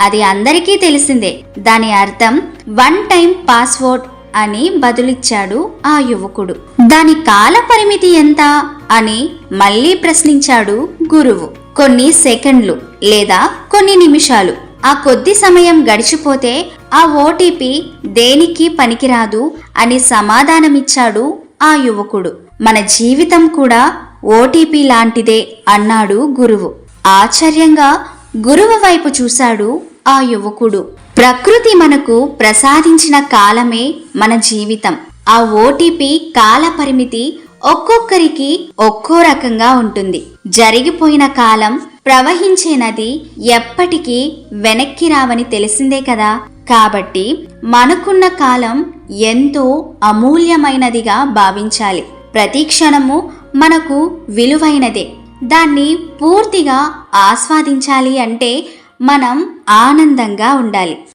అది అందరికీ తెలిసిందే. దాని అర్థం వన్ టైం పాస్వర్డ్ అని బదులిచ్చాడు ఆ యువకుడు. దాని కాల పరిమితి ఎంత అని మళ్ళీ ప్రశ్నించాడు గురువు. కొన్ని సెకండ్లు లేదా కొన్ని నిమిషాలు. ఆ కొద్ది సమయం గడిచిపోతే ఆ ఓటీపీ దేనికి పనికిరాదు అని సమాధానమిచ్చాడు ఆ యువకుడు. మన జీవితం కూడా ఓటీపీ లాంటిదే అన్నాడు గురువు. ఆశ్చర్యంగా గురువు వైపు చూశాడు ఆ యువకుడు. ప్రకృతి మనకు ప్రసాదించిన కాలమే మన జీవితం. ఆ ఓటీపీ కాల పరిమితి ఒక్కొక్కరికి ఒక్కో రకంగా ఉంటుంది. జరిగిపోయిన కాలం, ప్రవహించే నది ఎప్పటికీ వెనక్కి రావని తెలిసిందే కదా. కాబట్టి మనకున్న కాలం ఎంతో అమూల్యమైనదిగా భావించాలి. ప్రతి క్షణము మనకు విలువైనదే. దాన్ని పూర్తిగా ఆస్వాదించాలి అంటే మనం ఆనందంగా ఉండాలి.